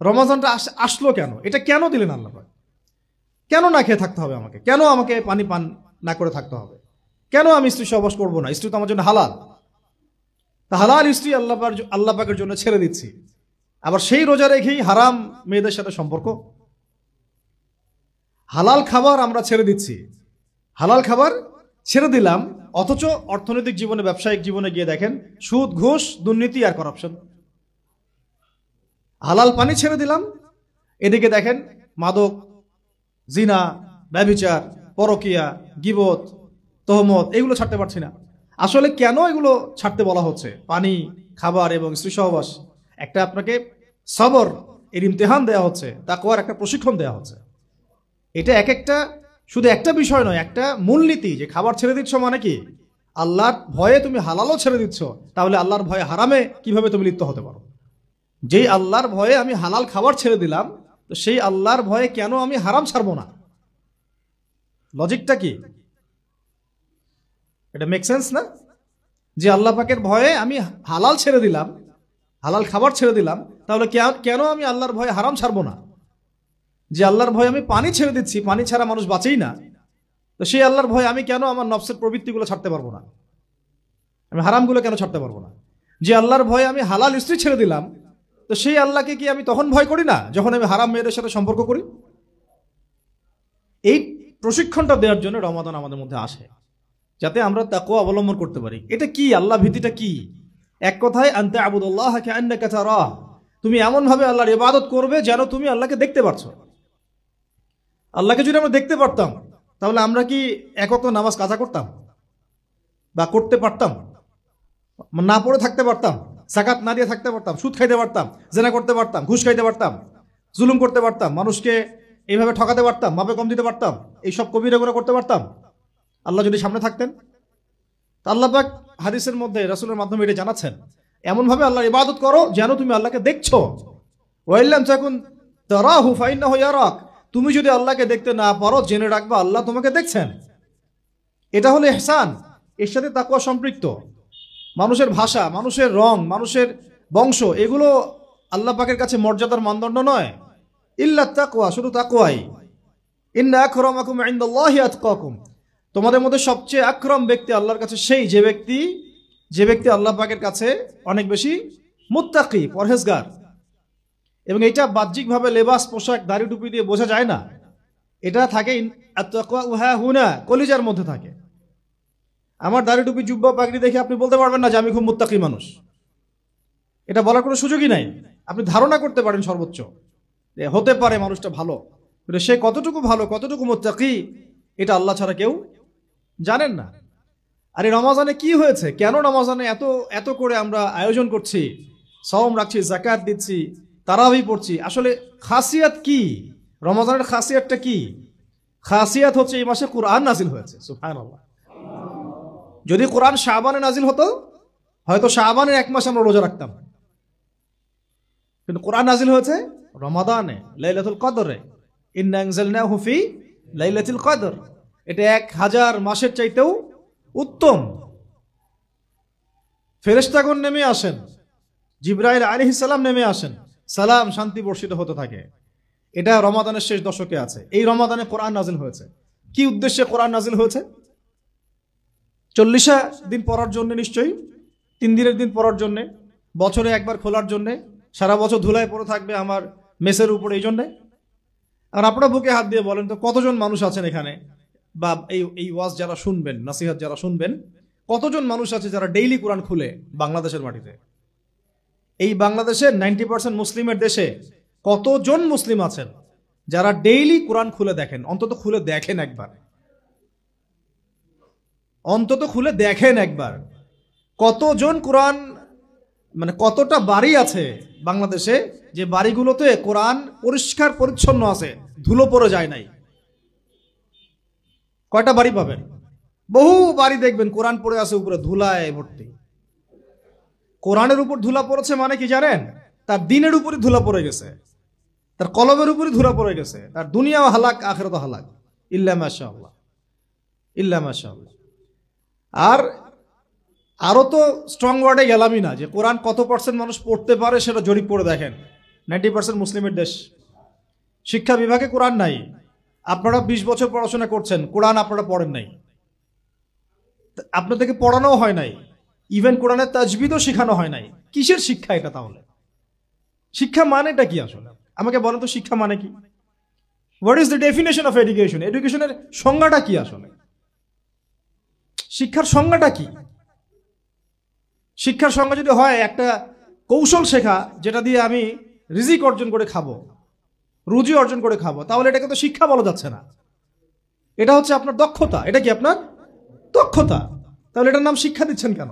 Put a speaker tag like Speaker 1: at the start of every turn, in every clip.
Speaker 1: রমজানটা আসলো কেন? এটা কেন দিলেন আল্লাহ পাক? কেন না খেয়ে থাকতে হবে আমাকে? কেন আমাকে পানি পান না করে থাকতে হবে? কেন আমি স্ত্রী সহবাস করবো না? স্ত্রী তো আমার জন্য হালাল। তা হালাল স্ত্রী আল্লাহ পাকের জন্য ছেড়ে দিচ্ছি, আবার সেই রোজা রেখেই হারাম মেয়েদের সাথে সম্পর্ক। হালাল খাবার আমরা ছেড়ে দিচ্ছি, হালাল খাবার ছেড়ে দিলাম, অথচ অর্থনৈতিক জীবনে, ব্যবসায়িক জীবনে গিয়ে দেখেন সুদ, ঘুষ, দুর্নীতি আর করাপশন। হালাল পানি ছেড়ে দিলাম, এদিকে দেখেন মাদক, জিনা, ব্যভিচার, পরকিয়া, গীবত, তহমত, এগুলো ছাড়তে পারছি না। আসলে কেন এগুলো ছাড়তে বলা হচ্ছে? পানি, খাবার এবং স্ত্রী সহবাস, একটা আপনাকে সবর এর ইমতিহান দেওয়া হচ্ছে, তাকওয়ার একটা প্রশিক্ষণ দেওয়া হচ্ছে। এটা এক একটা শুধু একটা বিষয় নয়, একটা মূলনীতি যে খাবার ছেড়ে দিচ্ছ মানে কি? আল্লাহর ভয়ে তুমি হালালও ছেড়ে দিচ্ছ, তাহলে আল্লাহর ভয়ে হারামে কিভাবে তুমি লিপ্ত হতে পারো? যেই আল্লাহর ভয়ে আমি হালাল খাবার ছেড়ে দিলাম, তো সেই আল্লাহর ভয়ে কেন আমি হারাম ছাড়বো না? লজিকটা কি? এটা মেক সেন্স না? যে আল্লাহ পাকের ভয়ে আমি হালাল ছেড়ে দিলাম, হালাল খাবার ছেড়ে দিলাম, তাহলে কেন আমি আল্লাহর ভয়ে হারাম ছাড়বো না? যে আল্লাহর ভয়ে আমি পানি ছেড়ে দিচ্ছি, পানি ছাড়া মানুষ বাঁচেই না, তো সেই আল্লাহর ভয়ে আমি কেন আমার নফসের প্রবৃত্তিগুলো ছাড়তে পারবো না? আমি হারামগুলো কেন ছাড়তে পারবো না? যে আল্লাহর ভয়ে আমি হালাল স্ত্রী ছেড়ে দিলাম, তো সেই আল্লাহকে কি আমি তখন ভয় করি না যখন আমি হারাম মেয়েদের সাথে সম্পর্ক করি? এই প্রশিক্ষণটা দেওয়ার জন্য রমাদান আমাদের মধ্যে আসে, যাতে আমরা তাকওয়া অবলম্বন করতে পারি। এটা কি? আল্লাহ ভীতিটা কি? এক কথায় আনতা আবুদুল্লাহ কাআন্নাকা তারাহ, তুমি এমন ভাবে আল্লাহর ইবাদত করবে যেন তুমি আল্লাহকে দেখতে পারছো। আল্লাহকে যদি আমরা দেখতে পারতাম, তাহলে আমরা কি এক ওয়াক্ত নামাজ কাজা করতাম বা করতে পারতাম? না পড়ে থাকতে পারতাম, যাকাত না দিয়ে থাকতে পারতাম, সুদ খাইতে পারতাম, জেনা করতে পারতাম, ঘুষ খাইতে পারতাম, জুলুম করতে পারতাম, মানুষকে এইভাবে ঠকাতে পারতাম, মাপে কম দিতে পারতাম, এইসব কবিরা গুনাহ করতে পারতাম আল্লাহ যদি সামনে থাকতেন? আল্লাহ পাক হাদিসের মধ্যে রাসূলের মাধ্যমে এটা জানাচ্ছেন, এমন ভাবে আল্লাহর ইবাদত করো যেন তুমি আল্লাহকে দেখছো। ওয়াইল্লাম তাকুন তারাহু ফাইন্নাহু ইয়ারাক, তুমি যদি আল্লাহকে দেখতে না পারো, জেনে রাখবা আল্লাহ তোমাকে দেখছেন। এটা হলো ইহসান, এর সাথে তাকওয়া সম্পৃক্ত। মানুষের ভাষা, মানুষের রং, মানুষের বংশ, এগুলো আল্লাহ পাকের কাছে মর্যাদার মানদণ্ড নয়। ইল্লা তাকওয়া, শুধু তাকওয়াই। ইন্না আকরামাকুম ইনদাল্লাহি আতকাকুম, তোমাদের মধ্যে সবচেয়ে আকরাম ব্যক্তি আল্লাহর কাছে সেই যে ব্যক্তি আল্লাহ পাকের কাছে অনেক বেশি মুত্তাকি, পরহেজগার। এবং এটা বাহ্যিকভাবে লেবাস, পোশাক, দাড়ি টুপি দিয়ে বোঝা যায় না। এটা থাকে আত-তাকওয়া উহা হুনা, কলিজার মধ্যে থাকে। আমার দাড়ি টুপি, জুব্বা, পাগড়ি দেখে আপনি বলতে পারবেন না যে আমি খুব মুত্তাকি মানুষ। এটা বলার কোনো সুযোগই নাই। আপনি ধারণা করতে পারেন সর্বোচ্চ হতে পারে মানুষটা ভালো, কিন্তু সে কতটুকু ভালো, কতটুকু মুত্তাকি, এটা আল্লাহ ছাড়া কেউ জানেন না। আর এই রমাজানে কি হয়েছে? কেন রমাজানে এত এত করে আমরা আয়োজন করছি, সওম রাখছি, যাকাত দিচ্ছি, তারাবি পড়ছি? আসলে খাসিয়াত কি? রমাজানের খাসিয়াতটা কি? খাসিয়াত হচ্ছে এই মাসে কুরআন নাজিল হয়েছে। সুবহানাল্লাহ। যদি কোরআন শাবানে নাজিল হতো, হয়তো শাবানের এক মাস আমরা রোজা রাখতাম, কিন্তু কোরআন নাজিল হয়েছে রমাদানে, লাইলাতুল কদরে। ইন্না আনজালনাহু ফি লাইলাতুল কদর। এটা 1000 মাসের চাইতেও উত্তম। ফেরেশতাগণ নেমে আসেন, জিবরাইল আলাইহিস সালাম নেমে আসেন, সালাম, শান্তি বর্ষিত হতে থাকে। এটা রমাদানের শেষ দশকে আছে। এই রমাদানে কোরআন নাজিল হয়েছে। কি উদ্দেশ্যে কোরআন নাজিল হয়েছে? 40 দিন পড়ার জন্য নিশ্চয়ই, 3 দিনের দিন পড়ার জন্য, বছরে একবার খোলার জন্য, সারা বছর ধুলায় পড়ে থাকবে আমার মেসের উপরে, এই জন্যে। আর আপনারা বুকে হাত দিয়ে বলেন তো, কতজন মানুষ আছেন এখানে, বা এই ওয়াজ যারা শুনবেন, নাসিহাত যারা শুনবেন, কতজন মানুষ আছে যারা ডেইলি কোরআন খুলে বাংলাদেশের মাটিতে? এই বাংলাদেশের 90% মুসলিমের দেশে কতজন মুসলিম আছেন যারা ডেইলি কোরআন খুলে দেখেন? অন্তত খুলে দেখেন একবার, অন্তত খুলে দেখেন একবার। কতজন কোরআন, মানে কতটা বাড়ি আছে বাংলাদেশে যে বাড়িগুলোতে কোরআন পরিষ্কার পরিচ্ছন্ন আছে, ধুলো পড়ে যায় নাই? কয়টা বাড়ি পাবেন? বহু বাড়ি দেখবেন কোরআন পড়ে আছে উপরে ধুলায় ভর্তি। কোরআনের উপর ধুলা পড়েছে মানে কি জানেন? তার দিনের উপরে ধুলা পড়ে গেছে, তার কলমের উপরে ধুলা পড়ে গেছে, তার দুনিয়াও হালাক, আখিরাতও হালাক। ইল্লা মাশাআল্লাহ, ইল্লা মাশাআল্লাহ। আর আরো তো স্ট্রং ওয়ার্ডে গেলামই না, যে কোরআন কত % মানুষ পড়তে পারে সেটা জরিপ করে দেখেন। 90% মুসলিমের দেশ, শিক্ষা বিভাগে কোরআন নাই। আপনারা 20 বছর পড়াশোনা করছেন, কোরআন আপনারা পড়েন নাই, আপনাদেরকে পড়ানো হয় নাই, ইভেন কোরআনের তাজবিদও শেখানো হয় নাই। কিসের শিক্ষা এটা তাহলে? শিক্ষা মানেটা কি আসলে? আমাকে বলেন তো, শিক্ষা মানে কি? What is the definition of education? এডুকেশনের সংজ্ঞাটা কি আসলে? শিক্ষার সংজ্ঞাটা কি? শিক্ষার সংজ্ঞা যদি হয় একটা কৌশল শেখা, যেটা দিয়ে আমি রিজিক অর্জন করে খাবো, রুজি অর্জন করে খাবো, তাহলে এটাকে তো শিক্ষা বলা যাচ্ছে না। এটা হচ্ছে আপনার দক্ষতা। এটা কি আপনার দক্ষতা? তাহলে এটার নাম শিক্ষা দিচ্ছেন কেন?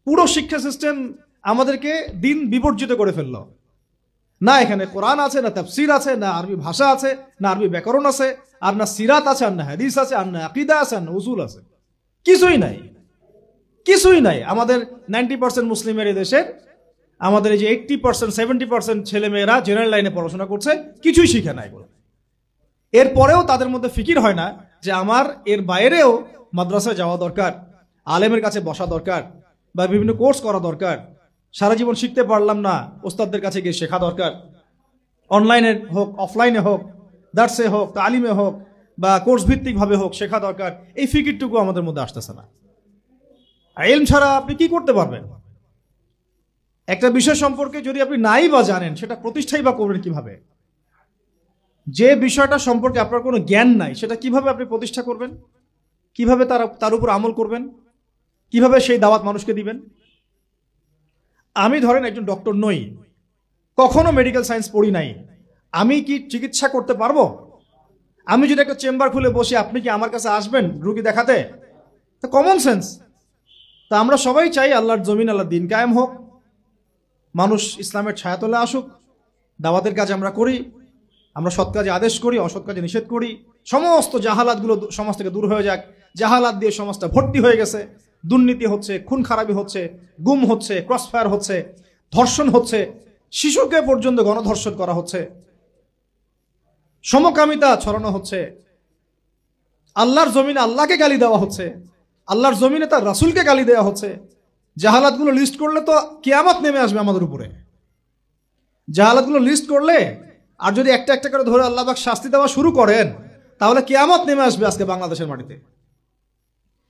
Speaker 1: পুরো শিক্ষা সিস্টেম আমাদেরকে দিন বিবর্জিত করে ফেললো। না এখানে কোরআন আছে, না তাফসীর আছে, না আরবি ভাষা আছে, না আরবি ব্যাকরণ আছে, আর না সিরাত আছে, আর না হাদিস আছে, আর না আকীদা আছে, আর না উসুল আছে। কিছুই নাই, কিছুই নাই। আমাদের 90% মুসলিমের এই দেশের, আমাদের এই যে 80% 70% ছেলে মেয়েরা জেনারেল লাইনে পড়াশোনা করছে, কিছুই শিখে নাই এগুলো। এরপরেও তাদের মধ্যে ফিকির হয় না যে আমার এর বাইরেও মাদ্রাসায় যাওয়া দরকার, আলেমের কাছে বসা দরকার, বা বিভিন্ন কোর্স করা দরকার। সারা জীবন শিখতে পারলাম না, ওস্তাদদের কাছে গিয়ে শেখা দরকার। অনলাইনে হোক, অফলাইনে হোক, দার্সে হোক, তালিমে হোক, বা কোর্স ভিত্তিক ভাবে হোক, শেখা দরকার। এই ফিকিরটুকু আমাদের মধ্যে আসতেছে না। ইলম ছাড়া আপনি কি করতে পারবেন? একটা বিষয় সম্পর্কে যদি আপনি নাই বা জানেন, সেটা প্রতিষ্ঠাই বা করবেন কিভাবে? যে বিষয়টা সম্পর্কে আপনার কোনো জ্ঞান নাই, সেটা কিভাবে আপনি প্রতিষ্ঠা করবেন? কিভাবে তার উপর আমল করবেন? কিভাবে সেই দাওয়াত মানুষকে দিবেন? আমি ধরেন একজন ডক্টর নই, কখনো মেডিকেল সায়েন্স পড়ি নাই, আমি কি চিকিৎসা করতে পারবো? আমি যদি একটা চেম্বার খুলে বসি, আপনি কি আমার কাছে আসবেন রুগী দেখাতে? তা কমন সেন্স। তা আমরা সবাই চাই আল্লাহর জমিন, আল্লাহর দিন কায়েম হোক, মানুষ ইসলামের ছায়াতলে আসুক, দাওয়াতের কাজ আমরা করি, আমরা সৎ কাজে আদেশ করি, অসৎ কাজে নিষেধ করি, সমস্ত জাহালাতগুলো সমাজ থেকে দূর হয়ে যাক। জাহালাত দিয়ে সমাজটা ভর্তি হয়ে গেছে, দুর্নীতি হচ্ছে, খুন খারাপি হচ্ছে, গুম হচ্ছে, ক্রসফায়ার হচ্ছে, ধর্ষণ হচ্ছে, শিশুকে পর্যন্ত গণধর্ষণ করা হচ্ছে, সমকামিতা ছড়ানো হচ্ছে, আল্লাহর জমিনে আল্লাহকে গালি দেওয়া হচ্ছে, আল্লাহর জমিনে তার রাসূলকে গালি দেওয়া হচ্ছে। জাহালাতগুলো লিস্ট করলে তো কিয়ামত নেমে আসবে আমাদের উপরে। জাহালাতগুলো লিস্ট করলে, আর যদি একটা একটা করে ধরে আল্লাহ পাক শাস্তি দেওয়া শুরু করেন, তাহলে কিয়ামত নেমে আসবে আজকে বাংলাদেশের মাটিতে।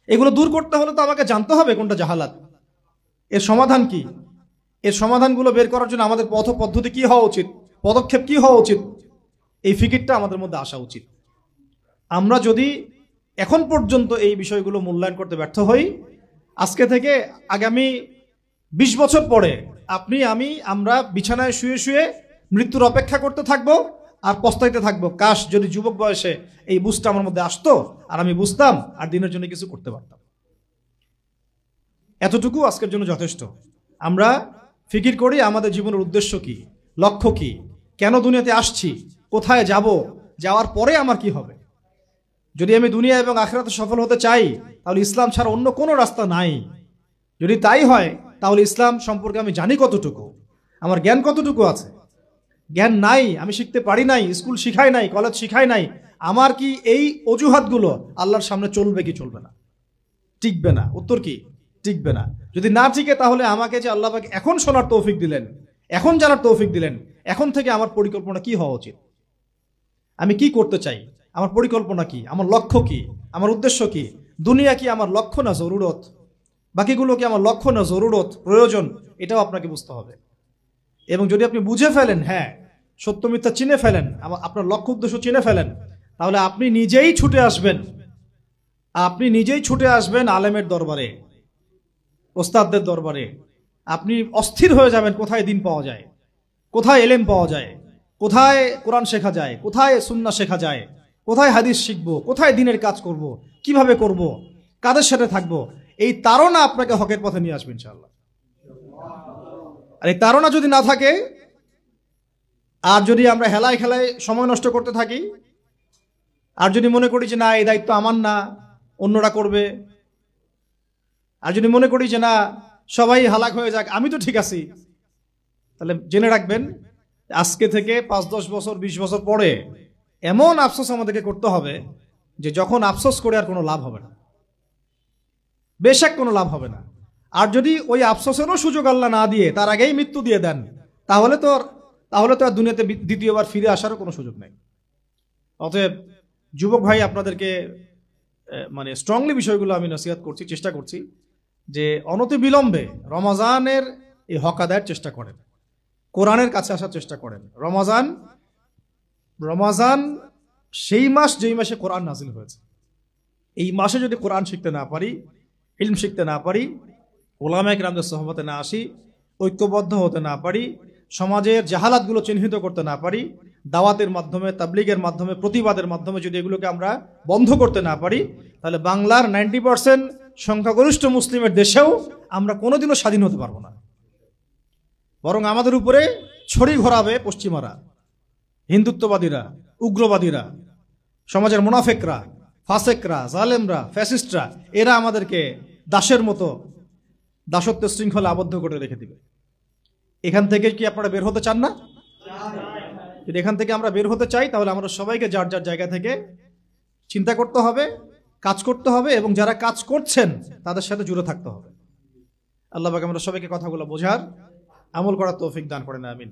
Speaker 1: এগুলো দূর করতে হলে তো আমাকে জানতে হবে কোনটা জাহালাত, এর সমাধান কি। এর সমাধানগুলো বের করার জন্য আমাদের পথ পদ্ধতি কি হওয়া উচিত, পদক্ষেপ কি হওয়া উচিত, এই ফিকিরটা আমাদের মধ্যে আসা উচিত। আমরা যদি এখন পর্যন্ত এই বিষয়গুলো মূল্যায়ন করতে ব্যর্থ হই, আজকে থেকে আগামী 20 বছর পরে আপনি, আমরা বিছানায় শুয়ে শুয়ে মৃত্যুর অপেক্ষা করতে থাকবো আর পস্তাইতে থাকবো, কাশ যদি যুবক বয়সে এই বুঝটা আমার মধ্যে আসতো, আর আমি বুঝতাম, আর দিনের জন্য কিছু করতে পারতাম। এতটুকু আজকের জন্য যথেষ্ট। আমরা ফিকির করি আমাদের জীবনের উদ্দেশ্য কি, লক্ষ্য কি, কেন দুনিয়াতে আসছি, কোথায় যাব, যাওয়ার পরে আমার কি হবে। যদি আমি দুনিয়া এবং আখিরাতে সফল হতে চাই, তাহলে ইসলাম ছাড়া অন্য কোনো রাস্তা নাই। যদি তাই হয়, তাহলে ইসলাম সম্পর্কে আমি জানি কতটুকু, আমার জ্ঞান কতটুকু আছে। জ্ঞান নাই, আমি শিখতে পারি নাই, স্কুল শিখাই নাই, কলেজ শিখাই নাই, আমার কি এই অজুহাতগুলো আল্লাহর সামনে চলবে কি চলবে না? টিকবে না। উত্তর কি? টিকবে না। যদি না টিকে, তাহলে আমাকে যে আল্লাহ পাক এখন শোনার তৌফিক দিলেন, এখন জানার তৌফিক দিলেন, এখন থেকে আমার পরিকল্পনা কি হওয়া উচিত, আমি কি করতে চাই, আমার পরিকল্পনা কি, আমার লক্ষ্য কি, আমার উদ্দেশ্য কি। দুনিয়া কি আমার লক্ষ্য না জরুরত, বাকিগুলো কি আমার লক্ষ্য না জরুরত, প্রয়োজন, এটাও আপনাকে বুঝতে হবে। এবং যদি আপনি বুঝে ফেলেন, হ্যাঁ সত্য মিথ্যা চিনে ফেলেন, আপনার লক্ষ্য উদ্দেশ্য চিনে ফেলেন, তাহলে আপনি নিজেই ছুটে আসবেন, আলেমের দরবারে, ওস্তাদদের দরবারে। আপনি অস্থির হয়ে যাবেন কোথায় দিন পাওয়া যায়, কোথায় এলেম পাওয়া যায়, কোথায় কোরআন শেখা যায়, কোথায় সুন্নাহ শেখা যায়, কোথায় হাদিস শিখবো, কোথায় দিনের কাজ করব, কিভাবে করব, কাদের সাথে থাকবো। এই তাড়না আপনাকে হকের পথে নিয়ে আসবে ইনশাআল্লাহ। আর এই তাড়না যদি না থাকে, আর যদি আমরা হেলায় খেলায় সময় নষ্ট করতে থাকি, আর যদি মনে করি যে না এই দায়িত্ব আমার না, অন্যরা করবে, আর যদি মনে করি যে না সবাই হালাক হয়ে যাক, আমি তো ঠিক আছি, তাহলে জেনে রাখবেন আজকে থেকে 5-10 বছর 20 বছর পরে এমন আফসোস আমাদেরকে করতে হবে যে যখন আফসোস করে আর কোনো লাভ হবে না, বেশক কোনো লাভ হবে না। আর যদি ওই আফসোসেরও সুযোগ আল্লাহ না দিয়ে তার আগেই মৃত্যু দিয়ে দেন, তাহলে তো আর দুনিয়াতে দ্বিতীয়বার ফিরে আসারও কোনো সুযোগ নেই। অতএব যুবক ভাই, আপনাদেরকে মানে স্ট্রংলি বিষয়গুলো আমি নসিহত করছি, চেষ্টা করছি যে অনতিবিলম্বে রমজানের এই হক আদায়ের চেষ্টা করেন, কোরআনের কাছে আসার চেষ্টা করেন। রমজান সেই মাস যেই মাসে কোরআন নাজিল হয়েছে। এই মাসে যদি কোরআন শিখতে না পারি, ইলম শিখতে না পারি, ওলামায়ে কেরামদের সোহবতে না আসি, ঐক্যবদ্ধ হতে না পারি, সমাজের জাহালাতগুলো চিহ্নিত করতে না পারি, দাওয়াতের মাধ্যমে, তাবলীগের মাধ্যমে, প্রতিবাদের মাধ্যমে যদি এগুলোকে আমরা বন্ধ করতে না পারি, তাহলে বাংলার 90% সংখ্যাগরিষ্ঠ মুসলিমের দেশেও আমরা কোনোদিনও স্বাধীন হতে পারবো না। বরং আমাদের উপরে ছড়ি ঘোরাবে পশ্চিমারা, হিন্দুত্ববাদীরা, উগ্রবাদীরা, সমাজের মুনাফেকরা, ফাসেকরা, জালেমরা, ফ্যাসিস্টরা। এরা আমাদেরকে দাসের মতো দাসত্বের শৃঙ্খলা আবদ্ধ করে রেখে দিবে। এখান থেকে কি আপনারা বের হতে চান না? যদি এখান থেকে আমরা বের হতে চাই, তাহলে আমরা সবাইকে যার যার জায়গা থেকে চিন্তা করতে হবে, কাজ করতে হবে, এবং যারা কাজ করছেন তাদের সাথে জুড়ে থাকতে হবে। আল্লাহ পাক আমরা সবাইকে কথাগুলো বোঝার, আমল করার তৌফিক দান করেন, আমিন।